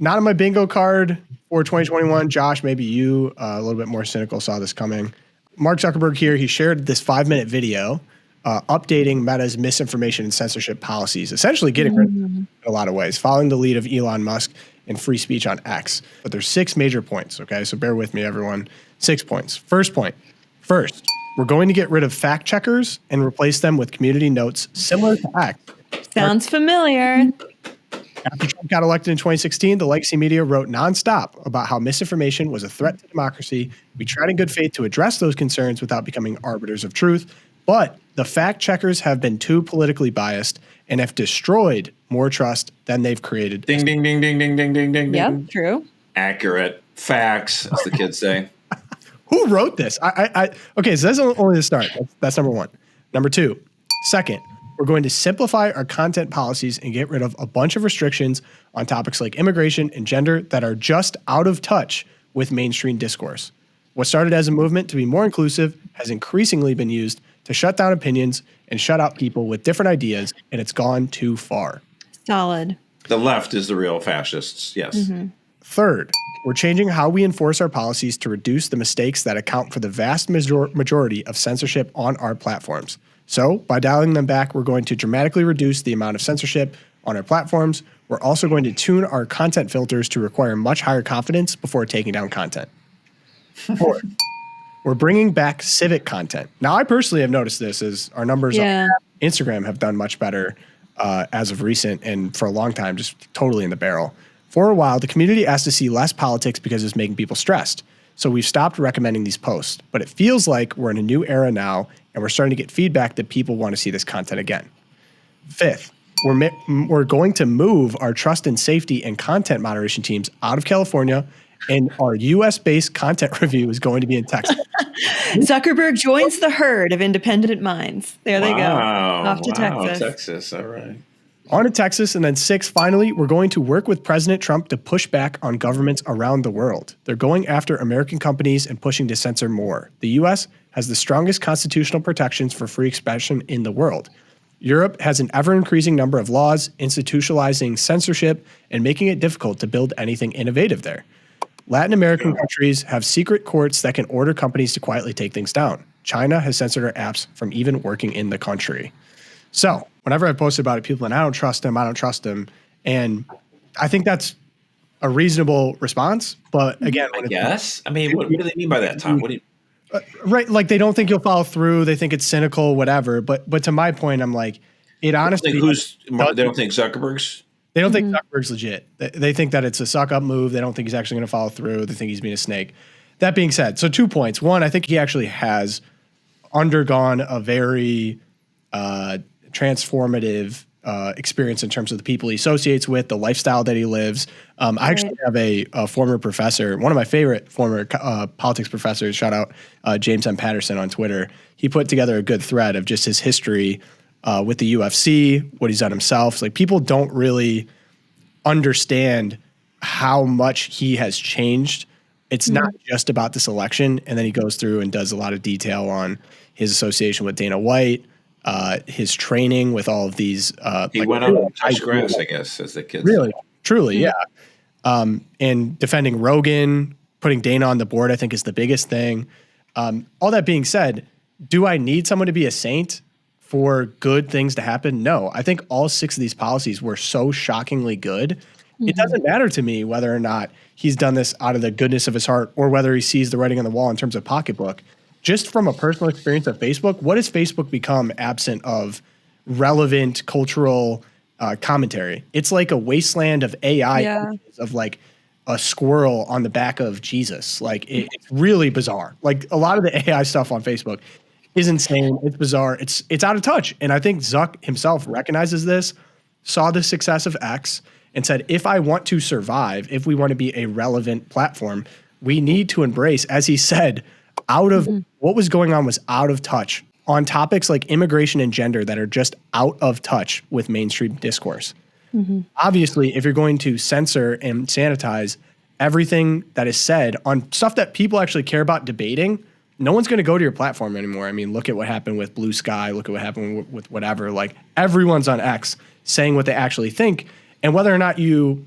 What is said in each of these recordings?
not on my bingo card for 2021. Josh, maybe you, a little bit more cynical, saw this coming. Mark Zuckerberg here, he shared this 5-minute video updating Meta's misinformation and censorship policies, essentially getting rid of them in a lot of ways, following the lead of Elon Musk and free speech on X. But there's 6 major points, okay? So bear with me, everyone. 6 points. First point. First, we're going to get rid of fact checkers and replace them with community notes similar to X. Sounds familiar. After Trump got elected in 2016, the legacy media wrote nonstop about how misinformation was a threat to democracy. We tried in good faith to address those concerns without becoming arbiters of truth. But the fact checkers have been too politically biased and have destroyed more trust than they've created. Ding, ding, ding, ding, ding, ding, ding, ding. Yep, true. Accurate. Facts, as the kids say. Who wrote this? Okay, so that's only the start. That's number one. Number two, second, we're going to simplify our content policies and get rid of a bunch of restrictions on topics like immigration and gender that are just out of touch with mainstream discourse. What started as a movement to be more inclusive has increasingly been used to shut down opinions and shut out people with different ideas, and it's gone too far. Solid. The left is the real fascists, yes. Mm-hmm. Third, we're changing how we enforce our policies to reduce the mistakes that account for the vast majority of censorship on our platforms. So by dialing them back, we're going to dramatically reduce the amount of censorship on our platforms. We're also going to tune our content filters to require much higher confidence before taking down content. Fourth, we're bringing back civic content. Now, I personally have noticed this as our numbers on Instagram have done much better as of recent, and for a long time, just totally in the barrel. For a while, the community asked to see less politics because it's making people stressed. So we've stopped recommending these posts, but it feels like we're in a new era now, and we're starting to get feedback that people want to see this content again. Fifth, we're going to move our trust and safety and content moderation teams out of California, and our U.S.-based content review is going to be in Texas. Zuckerberg joins the herd of independent minds. There they go. Off to Texas. Texas, all right. On to Texas, and then 6, finally, we're going to work with President Trump to push back on governments around the world. They're going after American companies and pushing to censor more. The U.S. has the strongest constitutional protections for free expression in the world. Europe has an ever-increasing number of laws institutionalizing censorship and making it difficult to build anything innovative there. Latin American countries have secret courts that can order companies to quietly take things down. China has censored our apps from even working in the country. So whenever I posted about it, people are like, I don't trust him. And I think that's a reasonable response. But again, I guess. I mean, what do they mean by that, Tom? What do you... Right. Like, they don't think you'll follow through. They think it's cynical, whatever. But to my point, I'm like, it honestly. They don't think Zuckerberg's? They don't think Zuckerberg's legit. They think that it's a suck up move. They don't think he's actually going to follow through. They think he's being a snake. That being said, so 2 points. One, I think he actually has undergone a very transformative experience in terms of the people he associates with, the lifestyle that he lives. I actually have a former professor, one of my favorite former politics professors, shout out James M. Patterson on Twitter. He put together a good thread of just his history with the UFC, what he's done himself. Like, people don't really understand how much he has changed. It's not just about this election. And then he goes through and does a lot of detail on his association with Dana White, his training with all of these. He went on touch grass, I guess, as the kids really, truly, yeah. And defending Rogan, putting Dana on the board, I think is the biggest thing. All that being said, do I need someone to be a saint for good things to happen? No. I think all 6 of these policies were so shockingly good. It doesn't matter to me whether or not he's done this out of the goodness of his heart or whether he sees the writing on the wall in terms of pocketbook. Just from a personal experience of Facebook, what has Facebook become absent of relevant cultural commentary? It's like a wasteland of AI, of like a squirrel on the back of Jesus. Like, it's really bizarre. Like, a lot of the AI stuff on Facebook is insane. It's bizarre. It's out of touch. And I think Zuck himself recognizes this, saw the success of X, and said, if I want to survive, if we want to be a relevant platform, we need to embrace, as he said, what was going on was out of touch on topics like immigration and gender that are just out of touch with mainstream discourse. Obviously, if you're going to censor and sanitize everything that is said on stuff that people actually care about debating, no one's going to go to your platform anymore. I mean, look at what happened with Blue Sky. Look at what happened with whatever. Like, everyone's on X saying what they actually think. And whether or not you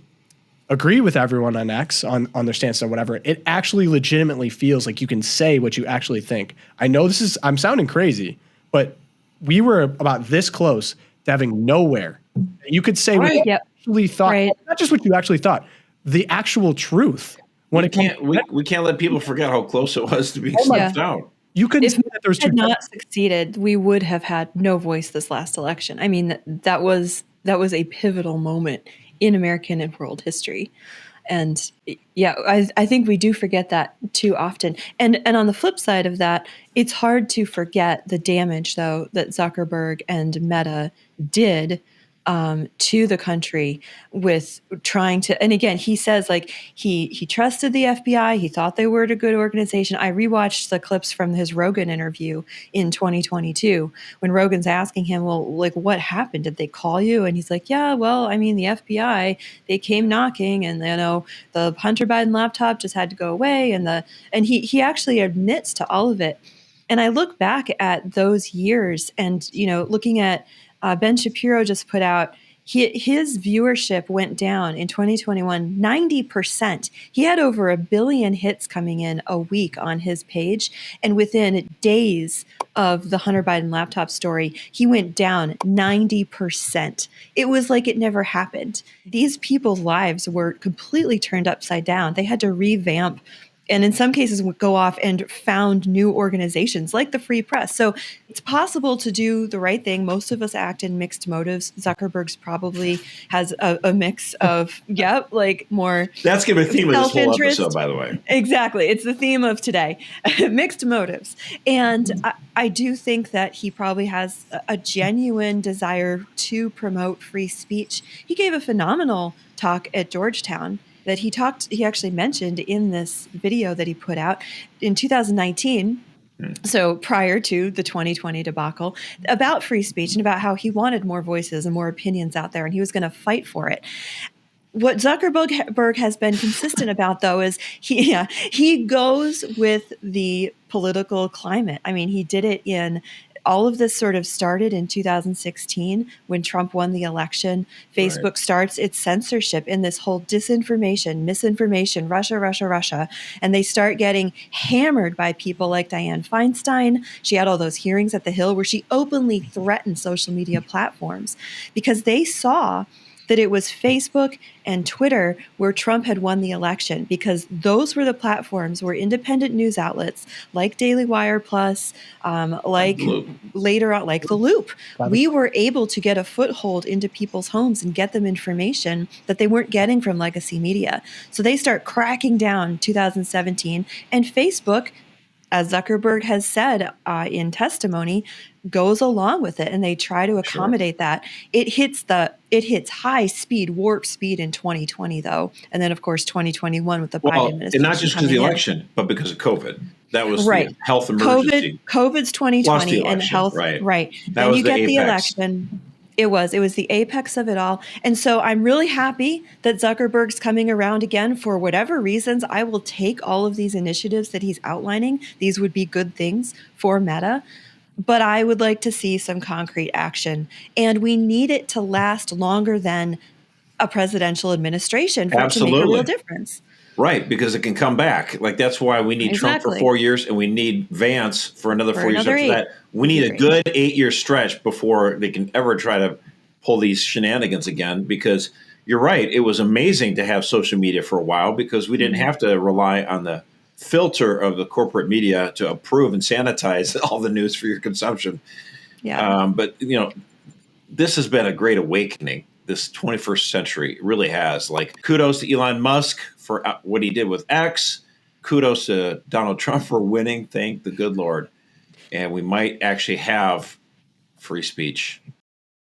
agree with everyone on X on their stance or whatever, it actually legitimately feels like you can say what you actually think. I know I'm sounding crazy, but we were about this close to having nowhere. You could say what you actually thought, not just what you actually thought, the actual truth. We can't let people forget how close it was to being snuffed out. You couldn't say that there was had not succeeded, we would have had no voice this last election. I mean, that was a pivotal moment in American and world history. And yeah, I think we do forget that too often. And on the flip side of that, it's hard to forget the damage, though, that Zuckerberg and Meta did to the country with trying to, and again, he says like he trusted the FBI. He thought they were a good organization. I rewatched the clips from his Rogan interview in 2022 when Rogan's asking him, well, like what happened? Did they call you? And he's like, yeah, well, I mean, the FBI, they came knocking and the Hunter Biden laptop just had to go away. And he actually admits to all of it. And I look back at those years and, looking at Ben Shapiro just put out his viewership went down in 2021 90%. He had over 1 billion hits coming in a week on his page, and within days of the Hunter Biden laptop story, he went down 90%. It was like it never happened. These people's lives were completely turned upside down. They had to revamp, and in some cases would go off and found new organizations like the Free Press. So it's possible to do the right thing. Most of us act in mixed motives. Zuckerberg's probably has a mix of, more. That's going to be the theme of this whole episode, by the way. Exactly. It's the theme of today, mixed motives. And I do think that he probably has a genuine desire to promote free speech. He gave a phenomenal talk at Georgetown that he actually mentioned in this video that he put out in 2019. So prior to the 2020 debacle, about free speech and about how he wanted more voices and more opinions out there, and he was going to fight for it. What Zuckerberg has been consistent about, though, is he goes with the political climate. I mean, he did it in all of this sort of started in 2016 when Trump won the election. Facebook starts its censorship in this whole disinformation, misinformation, Russia. And they start getting hammered by people like Dianne Feinstein. She had all those hearings at the Hill where she openly threatened social media platforms because they saw that it was Facebook and Twitter where Trump had won the election, because those were the platforms where independent news outlets like Daily Wire Plus, later on, like The Loop, we were able to get a foothold into people's homes and get them information that they weren't getting from legacy media. So they start cracking down in 2017, and Facebook, as Zuckerberg has said in testimony, goes along with it, and they try to accommodate that. It hits high speed, warp speed in 2020, though, and then of course 2021 with the Biden administration. And not just because of the election, but because of COVID. That was the health emergency. COVID's 2020 and health. Right. Then you get the election. It was the apex of it all. And so I'm really happy that Zuckerberg's coming around again for whatever reasons. I will take all of these initiatives that he's outlining. These would be good things for Meta. But I would like to see some concrete action. And we need it to last longer than a presidential administration for it to make a real difference. Right, because it can come back. Like, that's why we need Trump for 4 years, and we need Vance for another 4 years after that. We need a good 8-year stretch before they can ever try to pull these shenanigans again, because you're right. It was amazing to have social media for a while because we didn't have to rely on the filter of the corporate media to approve and sanitize all the news for your consumption. Yeah. But, this has been a great awakening. This 21st century really has. Like, kudos to Elon Musk for what he did with X. Kudos to Donald Trump for winning. Thank the good Lord. And we might actually have free speech